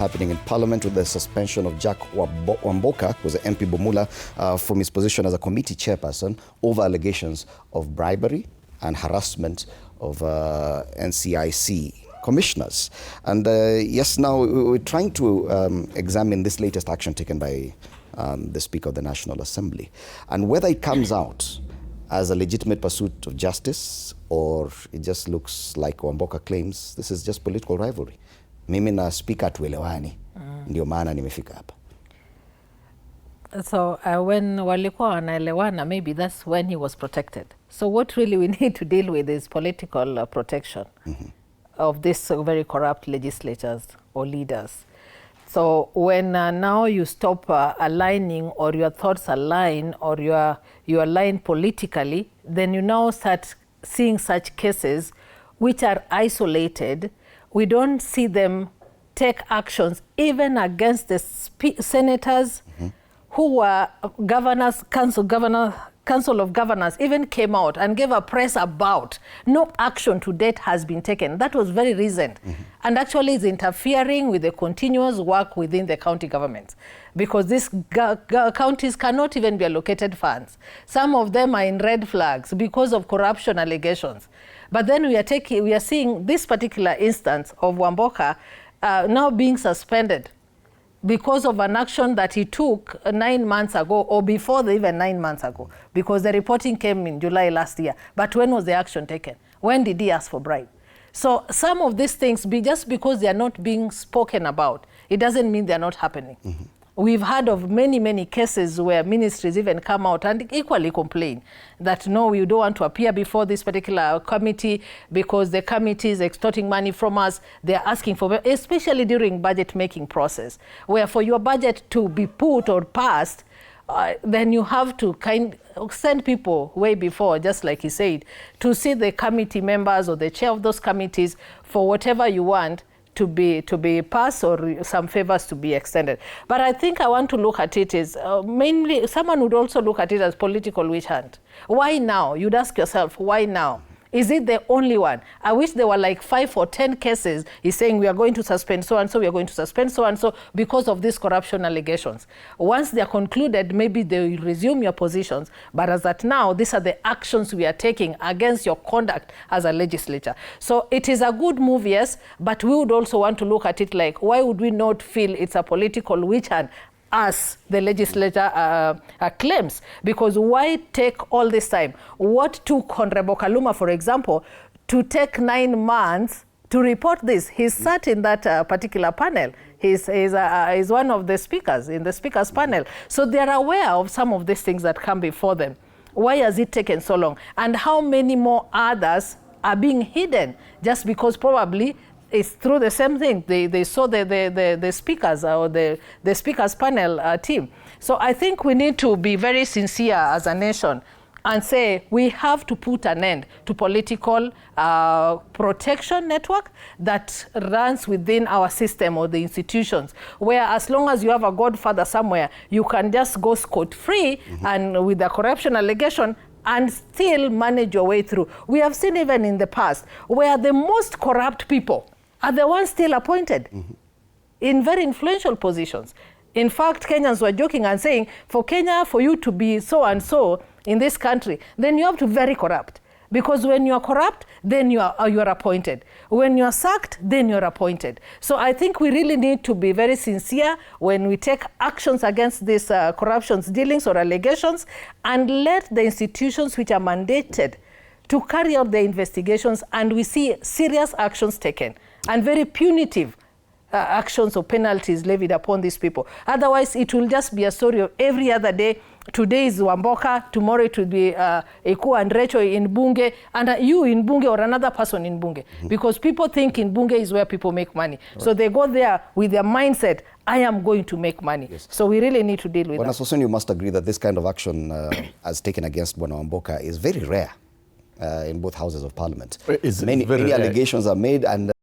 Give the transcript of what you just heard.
Happening in Parliament with the suspension of Jack Wamboka, who was the MP Bomula, from his position as a committee chairperson over allegations of bribery and harassment of NCIC commissioners. And yes, now we're trying to examine this latest action taken by the Speaker of the National Assembly, and whether it comes out as a legitimate pursuit of justice or it just looks like Wamboka claims this is just political rivalry. Mimi na speaker tuelewani, ndio maana nimefika hapa. So when walikuwa wanaelewana, maybe that's when he was protected. So what really we need to deal with is political protection of these very corrupt legislators or leaders. So when now you stop aligning, or your thoughts align, or you align politically, then you now start seeing such cases which are isolated. We don't see them take actions even against the senators who were governors, Council of Governors even came out and gave a press about no action to date has been taken. That was very recent. And actually is interfering with the continuous work within the county governments, because these counties cannot even be allocated funds. Some of them are in red flags because of corruption allegations. But then we are seeing this particular instance of Wamboka now being suspended because of an action that he took 9 months ago, or before even 9 months ago, because the reporting came in July last year. But when was the action taken? When did he ask for bribe? So some of these things, just because they are not being spoken about, it doesn't mean they're not happening. We've heard of many cases where ministries even come out and equally complain that no, we don't want to appear before this particular committee because the committee is extorting money from us. They're asking for, especially during budget making process, where for your budget to be put or passed, then you have to send people way before, just like he said, to see the committee members or the chair of those committees for whatever you want to be passed or some favors to be extended. But I think I want to look at it as mainly, someone would also look at it as political witch hunt. Why now? You'd ask yourself, why now? Is it the only one? I wish there were like 5 or 10 cases. He's saying we are going to suspend so-and-so, we are going to suspend so-and-so because of these corruption allegations. Once they are concluded, maybe they will resume your positions. But as at now, these are the actions we are taking against your conduct as a legislature. So it is a good move, yes, but we would also want to look at it like, why would we not feel it's a political witch hunt as the legislature claims? Because why take all this time? What took Honorable Kaluma, for example, to take 9 months to report this? He sat in that particular panel. He's one of the speakers in the speakers panel. So they're aware of some of these things that come before them. Why has it taken so long? And how many more others are being hidden just because probably it's through the same thing. They saw the speakers or the speakers panel team. So I think we need to be very sincere as a nation and say we have to put an end to political protection network that runs within our system or the institutions, where as long as you have a godfather somewhere, you can just go scot-free and with a corruption allegation and still manage your way through. We have seen even in the past where the most corrupt people are the ones still appointed in very influential positions. In fact, Kenyans were joking and saying, for Kenya, for you to be so and so in this country, then you have to be very corrupt. Because when you are corrupt, then you are appointed. When you are sacked, then you're appointed. So I think we really need to be very sincere when we take actions against these corruption dealings or allegations, and let the institutions which are mandated to carry out the investigations, and we see serious actions taken and very punitive actions or penalties levied upon these people. Otherwise, it will just be a story of every other day. Today is Wamboka, tomorrow it will be Eku and Rachael in Bunge, and you in Bunge or another person in Bunge. Because people think in Bunge is where people make money. Right. So they go there with their mindset, I am going to make money. Yes. So we really need to deal with that. Association, you must agree that this kind of action as taken against Wamboka is very rare in both houses of parliament. Many allegations are made, and